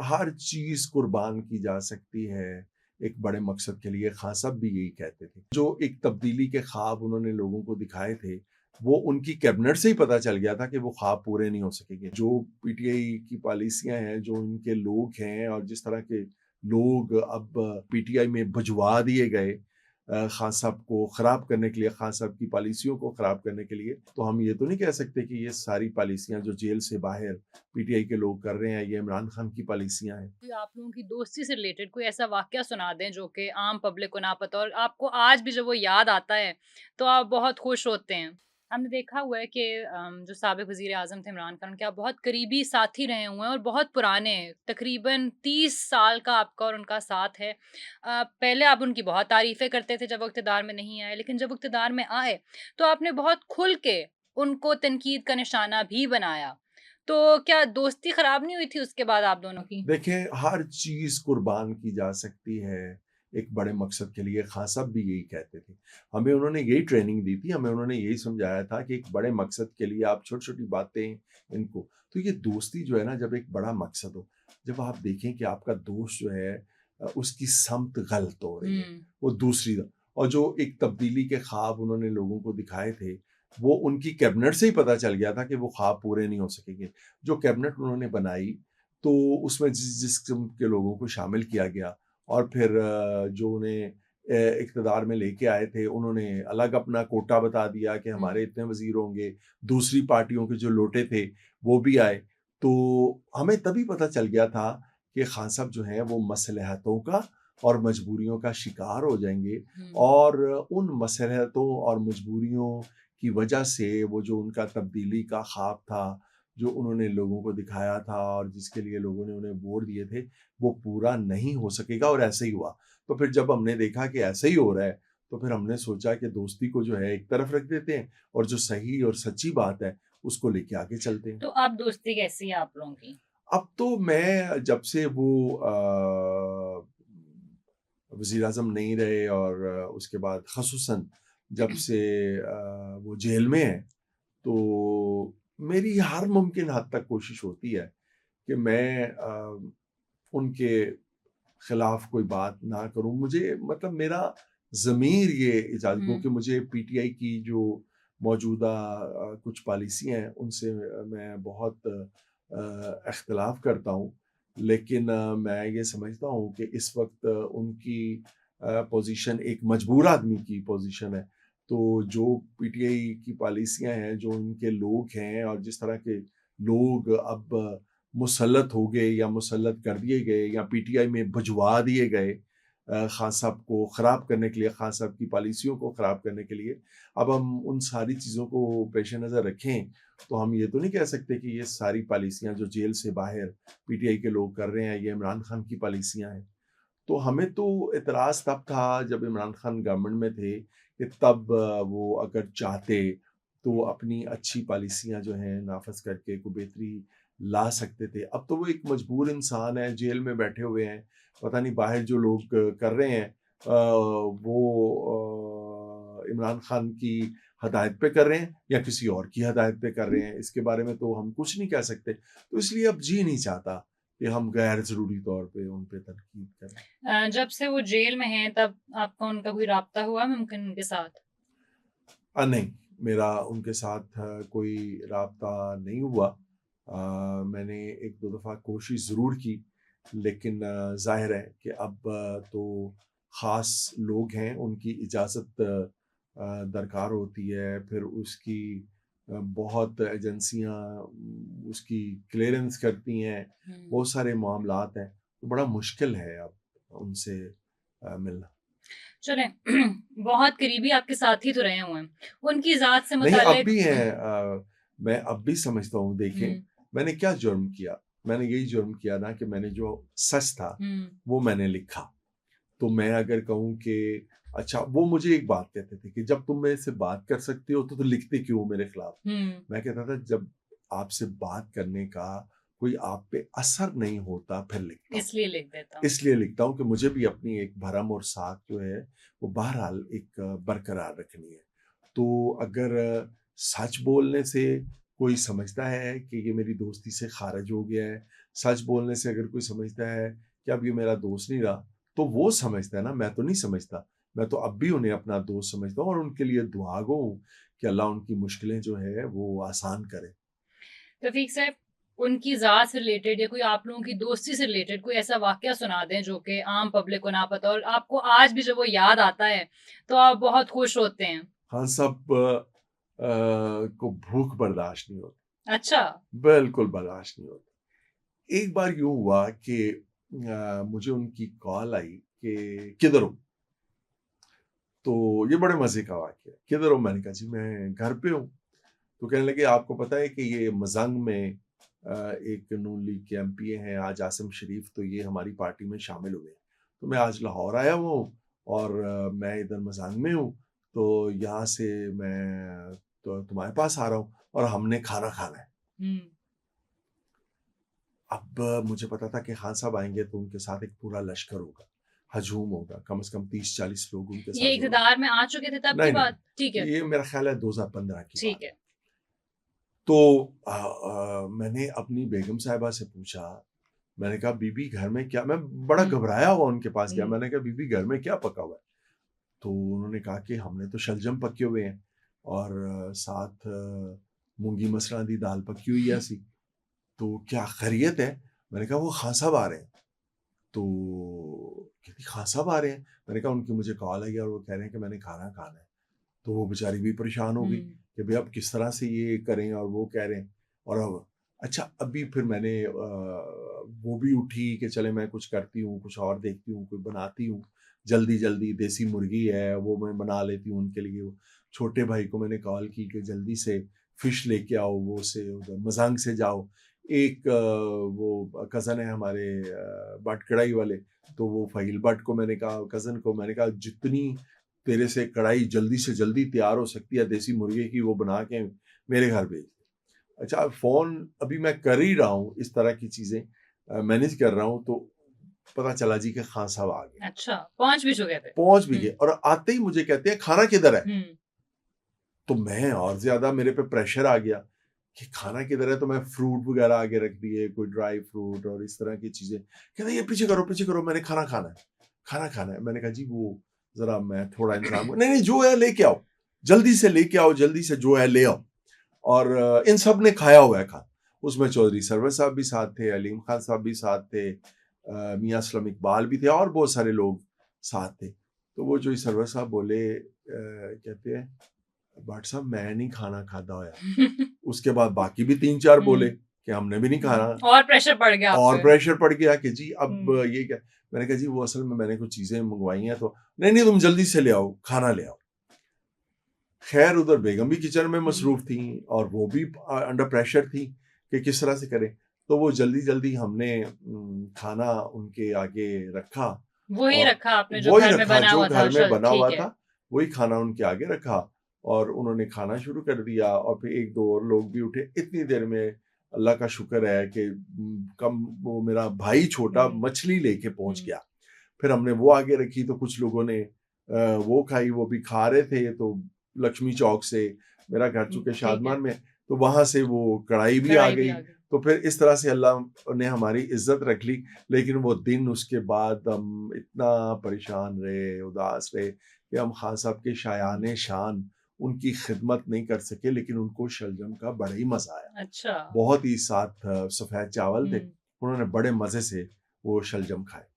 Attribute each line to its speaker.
Speaker 1: हर चीज़ कुर्बान की जा सकती है एक बड़े मकसद के लिए। खान साहब भी यही कहते थे। जो एक तब्दीली के ख्वाब उन्होंने लोगों को दिखाए थे, वो उनकी कैबिनेट से ही पता चल गया था कि वो ख्वाब पूरे नहीं हो सकेंगे। जो पीटीआई की पॉलिसियाँ हैं, जो उनके लोग हैं और जिस तरह के लोग अब पीटीआई में भिजवा दिए गए खान साहब को ख़राब करने के लिए, खान साहब की पॉलिसियों को ख़राब करने के लिए, तो हम ये तो नहीं कह सकते कि ये सारी पॉलिसियाँ जो जेल से बाहर पीटीआई के लोग कर रहे हैं, ये इमरान खान की पॉलिसियाँ हैं।
Speaker 2: कोई आप लोगों की दोस्ती से रिलेटेड कोई ऐसा वाकया सुना दें जो कि आम पब्लिक को ना पता हो और आपको आज भी जब वो याद आता है तो आप बहुत खुश होते हैं। हमने देखा हुआ है कि जो साबिक वज़ीर आज़म थे इमरान खान, उनके आप बहुत करीबी साथी रहे हुए हैं और बहुत पुराने हैं। तकरीबन 30 साल का आपका और उनका साथ है। पहले आप उनकी बहुत तारीफ़ें करते थे जब वो इक़्तिदार में नहीं आए, लेकिन जब वो इक़्तिदार में आए तो आपने बहुत खुल के उनको तनकीद का निशाना भी बनाया। तो क्या दोस्ती खराब नहीं हुई थी उसके बाद आप दोनों की?
Speaker 1: देखें, हर चीज़ कुर्बान की जा सकती है एक बड़े मकसद के लिए। खान साहब भी यही कहते थे। हमें उन्होंने यही ट्रेनिंग दी थी, हमें उन्होंने यही समझाया था कि एक बड़े मकसद के लिए आप छोटी-छोटी बातें इनको, तो ये दोस्ती जो है ना, जब एक बड़ा मकसद हो, जब आप देखें कि आपका दोस्त जो है उसकी समत गलत हो रही है,
Speaker 2: हुँ।
Speaker 1: वो दूसरी और जो एक तब्दीली के ख्वाब उन्होंने लोगों को दिखाए थे, वो उनकी कैबिनेट से ही पता चल गया था कि वो ख्वाब पूरे नहीं हो सकेंगे। जो कैबिनेट उन्होंने बनाई, तो उसमें जिस जिस किस्म के लोगों को शामिल किया गया और फिर जो उन्हें इक़्तिदार में लेके आए थे, उन्होंने अलग अपना कोटा बता दिया कि
Speaker 2: हुँ।
Speaker 1: हमारे इतने वज़ीर होंगे, दूसरी पार्टियों के जो लोटे थे, वो भी आए। तो हमें तभी पता चल गया था कि खान साहब जो हैं, वो मसलहतों का और मजबूरियों का शिकार हो जाएँगे
Speaker 2: हुँ।
Speaker 1: और उन मसलहतों और मजबूरियों की वजह से वो जो उनका तब्दीली का ख्वाब था, जो उन्होंने लोगों को दिखाया था और जिसके लिए लोगों ने उन्हें वोट दिए थे, वो पूरा नहीं हो सकेगा और ऐसे ही हुआ। तो फिर जब हमने देखा कि ऐसे ही हो रहा है, तो फिर हमने सोचा कि दोस्ती को जो है एक तरफ रख देते हैं और जो सही और सच्ची बात है, उसको लेके आगे चलते हैं।
Speaker 2: तो अब दोस्ती कैसी है आप लोगों की?
Speaker 1: अब तो मैं जब से वो वज़ीर-ए-आज़म नहीं रहे और उसके बाद ख़ुसूसन जब से वो जेल में हैं, तो मेरी हर मुमकिन हद तक कोशिश होती है कि मैं उनके खिलाफ कोई बात ना करूँ। मुझे मतलब मेरा ज़मीर ये इजाज़त दो
Speaker 2: हुँ।
Speaker 1: कि मुझे पीटीआई की जो मौजूदा कुछ पॉलिसियाँ हैं, उनसे मैं बहुत इख्तिलाफ़ करता हूँ। लेकिन मैं ये समझता हूँ कि इस वक़्त उनकी पोज़ीशन एक मजबूर आदमी की पोज़ीशन है। तो जो पीटीआई की पॉलिसियाँ हैं, जो उनके लोग हैं और जिस तरह के लोग अब मुसल्लत हो गए या मुसल्लत कर दिए गए या पीटीआई में भिजवा दिए गए खान साहब को ख़राब करने के लिए, खान साहब की पॉलिसियों को ख़राब करने के लिए। अब हम उन सारी चीज़ों को पेश-ए-नज़र रखें, तो हम ये तो नहीं कह सकते कि ये सारी पॉलिसियाँ जो जेल से बाहर पीटीआई के लोग कर रहे हैं, ये इमरान खान की पॉलिसियाँ हैं। तो हमें तो एतराज़ तब था जब इमरान खान गवर्नमेंट में थे कि तब वो अगर चाहते तो अपनी अच्छी पॉलिसियाँ जो हैं नाफ़ज़ करके कोई बेहतरी ला सकते थे। अब तो वो एक मजबूर इंसान है, जेल में बैठे हुए हैं, पता नहीं बाहर जो लोग कर रहे हैं वो इमरान खान की हदायत पे कर रहे हैं या किसी और की हदायत पे कर रहे हैं, इसके बारे में तो हम कुछ नहीं कह सकते। तो इसलिए अब जी नहीं चाहता कि हम गैर ज़रूरी तौर पे उन पे तनकीद करें।
Speaker 2: जब से वो जेल में हैं तब आपका उनका कोई राब्ता हुआ मुमकिन उनके साथ?
Speaker 1: नहीं, मेरा उनके साथ कोई राब्ता नहीं हुआ। मैंने 1-2 दफ़ा कोशिश ज़रूर की, लेकिन ज़ाहिर है कि अब तो ख़ास लोग हैं, उनकी इजाज़त दरकार होती है, फिर उसकी बहुत एजेंसियाँ उसकी क्लीयरेंस करती हैं,
Speaker 2: हुँ।
Speaker 1: बहुत सारे मामलात हैं, तो बड़ा मुश्किल है अब उनसे मिलना।
Speaker 2: चलें बहुत करीबी आपके साथी तो रहे हुए हैं। उनकी ज़ात से
Speaker 1: नहीं, अब
Speaker 2: मुताल्लिक
Speaker 1: भी हैं मैं अब भी समझता हूँ देखें,
Speaker 2: हुँ।
Speaker 1: मैंने क्या जुर्म किया? मैंने यही जुर्म किया ना कि मैंने जो सच था,
Speaker 2: हुँ।
Speaker 1: वो मैंने लिखा। तो मैं अगर कहूँ कि अच्छा वो मुझे एक बात कहते थे कि जब तुम मेरे से बात कर सकते हो तो लिखते क्यों हो मेरे खिलाफ?
Speaker 2: हुँ।
Speaker 1: मैं कहता था जब आपसे बात करने का कोई आप पे असर नहीं होता फिर लिखता हूँ।
Speaker 2: इसलिए लिख देता हूँ।
Speaker 1: इसलिए लिखता हूँ कि मुझे भी अपनी एक भरम और साख जो है वो बहरहाल एक बरकरार रखनी है। तो अगर सच बोलने से कोई समझता है कि ये मेरी दोस्ती से ख़ारिज हो गया है, सच बोलने से अगर कोई समझता है कि अब ये मेरा दोस्त नहीं रहा, तो वो समझता है ना, मैं तो नहीं समझता। मैं तो अब भी उन्हें अपना दोस्त समझता हूँ और उनके लिए दुआ गो हूँ कि अल्लाह उनकी मुश्किलें जो है वो आसान करे।
Speaker 2: रफ़ीक साहब, उनकी ज़ात से रिलेटेड या कोई आप लोगों की दोस्ती से रिलेटेड कोई ऐसा वाक़या सुना दें जो कि आम पब्लिक को ना पता हो और आपको आज भी जब वो याद आता है, तो आप बहुत खुश होते हैं?
Speaker 1: हाँ, सब को भूख बर्दाश्त नहीं होती,
Speaker 2: अच्छा।
Speaker 1: बिल्कुल बर्दाश्त नहीं होती। एक बार यूँ हुआ कि मुझे उनकी कॉल आई कि किधर हो? तो ये बड़े मज़े का वाक़या है। किधर हो? मैंने कहा जी मैं घर पे हूँ। तो कहने लगे आपको पता है कि ये मज़ंग में एक नून लीग के एमपीए हैं आज आसिम शरीफ, तो ये हमारी पार्टी में शामिल हुए हैं। तो मैं आज लाहौर आया हुआ हूँ और मैं इधर मज़ंग में हूँ, तो यहाँ से मैं तो तुम्हारे पास आ रहा हूँ और हमने खाना खाना है।
Speaker 2: हुँ।
Speaker 1: अब मुझे पता था कि खान साहब आएँगे तो उनके साथ एक पूरा लश्कर होगा, हजूम होगा, कम से कम 30-40 लोग उनके
Speaker 2: ये
Speaker 1: साथ ज़रूर।
Speaker 2: इक़्तिदार में आ चुके थे तब की
Speaker 1: नहीं, नहीं,
Speaker 2: बात? ठीक है,
Speaker 1: ये मेरा ख़्याल है 2015 की बात
Speaker 2: ठीक
Speaker 1: है।
Speaker 2: है।
Speaker 1: तो मैंने अपनी बेगम साहिबा से पूछा, मैंने कहा बीबी घर में क्या, मैं बड़ा
Speaker 2: हुँ,
Speaker 1: घबराया हुआ उनके पास गया,
Speaker 2: हुँ,
Speaker 1: मैंने कहा बीबी घर में क्या पका हुआ है? तो उन्होंने कहा कि हमने तो शलजम पके हुए हैं और साथ मूंगी मसरां दी दाल पकी हुई है सी, तो क्या खैरियत है? मैंने कहा वो खान साहब आ रहे हैं। तो कहती खान साहब आ रहे हैं? मैंने कहा उनकी मुझे कॉल आई है और वो कह रहे हैं कि मैंने खाना खाना है। तो वो बेचारी भी परेशान हो गई
Speaker 2: हुँ,
Speaker 1: कि भई अब किस तरह से ये करें, और वो कह रहे हैं और अब अच्छा अभी फिर मैंने वो भी उठी कि चले मैं कुछ करती हूँ, कुछ और देखती हूँ, कोई बनाती हूँ। जल्दी-जल्दी देसी मुर्गी है वो मैं बना लेती हूँ उनके लिए। छोटे भाई को मैंने कॉल की कि जल्दी से फिश लेके आओ, वो से उधर मज़ंग से जाओ। एक वो कज़न है हमारे भट्ट कढ़ाई वाले, तो वो फ़हील भट्ट को मैंने कहा, कज़न को मैंने कहा जितनी तेरे से कढ़ाई जल्दी से जल्दी तैयार हो सकती है देसी मुर्गे की, वो बना के मेरे घर भेज दे। अच्छा फ़ोन अभी मैं कर ही रहा हूँ, इस तरह की चीज़ें मैनेज कर रहा हूँ, तो पता चला जी कि खान साहब आ गए।
Speaker 2: अच्छा, पहुँच भी चुके थे।
Speaker 1: पहुँच भी
Speaker 2: हुँ,
Speaker 1: गए और आते ही मुझे कहते हैं खाना किधर है?
Speaker 2: हुँ,
Speaker 1: तो मैं और ज़्यादा मेरे पे प्रेशर आ गया कि खाना किधर है, तो मैं फ्रूट वगैरह आगे रख दिए, कोई ड्राई फ्रूट और इस तरह की चीज़ें। कहते ये पीछे करो मैंने खाना खाना है, खाना खाना है। मैंने कहा जी वो ज़रा मैं थोड़ा इंतज़ाम नहीं, नहीं जो है लेके आओ, जल्दी से लेके आओ, जल्दी से जो है ले आओ। और इन सब ने खाया हुआ है खाना। उसमें चौधरी सरवर साहब भी साथ थे, अलीम खान साहब भी साथ थे, मियाँ असलम इकबाल भी थे और बहुत सारे लोग साथ थे। तो वो जो सरवर साहब बोले कहते हैं भट्ट साहब मैं नहीं खाना खाता होया। उसके बाद बाकी भी 3-4 बोले
Speaker 2: हुँ,
Speaker 1: कि हमने भी नहीं
Speaker 2: हुँ,
Speaker 1: खाना।
Speaker 2: और प्रेशर पड़ गया आप
Speaker 1: और
Speaker 2: पे।
Speaker 1: प्रेशर पड़ गया कि जी अब
Speaker 2: हुँ,
Speaker 1: ये क्या? मैंने कहा जी वो असल में मैंने कुछ चीज़ें मँगवाई हैं, तो नहीं, नहीं तुम जल्दी से ले आओ, खाना ले आओ। ख़ैर उधर बेगम भी किचन में
Speaker 2: हुँ,
Speaker 1: मसरूफ़ थीं और वो भी अंडर प्रेशर थी कि किस तरह से करें। तो वो जल्दी-जल्दी हमने खाना उनके आगे रखा
Speaker 2: वही
Speaker 1: और
Speaker 2: रखा आपने जो
Speaker 1: वही
Speaker 2: घर में
Speaker 1: रखा
Speaker 2: बना
Speaker 1: जो
Speaker 2: हुआ था,
Speaker 1: घर में बना हुआ
Speaker 2: ठीक है।
Speaker 1: था, वही खाना उनके आगे रखा और उन्होंने खाना शुरू कर दिया और फिर 1-2 और लोग भी उठे। इतनी देर में अल्लाह का शुक्र है कि कम वो मेरा भाई छोटा
Speaker 2: हुँ,
Speaker 1: मछली लेके पहुँच
Speaker 2: हुँ,
Speaker 1: गया। फिर हमने वो आगे रखी तो कुछ लोगों ने वो खाई, वो भी खा रहे थे, तो लक्ष्मी चौक से, मेरा घर चूँकि
Speaker 2: ठीक है,
Speaker 1: शादमान में, तो वहाँ से वो कढ़ाई भी आ
Speaker 2: कढ़ाई भी
Speaker 1: गई।
Speaker 2: आ गई।
Speaker 1: तो फिर इस तरह से अल्लाह ने हमारी इज़्ज़त रख ली। लेकिन वो दिन उसके बाद हम इतना परेशान रहे, उदास रहे कि हम खान साहब के
Speaker 2: हुँ,
Speaker 1: शायान शान उनकी खिदमत नहीं कर सके, लेकिन उनको शलजम का बड़ा ही मज़ा आया।
Speaker 2: अच्छा,
Speaker 1: बहुत ही साथ सफ़ेद चावल थे,
Speaker 2: हुँ।
Speaker 1: उन्होंने बड़े मज़े से वो शलजम खाए।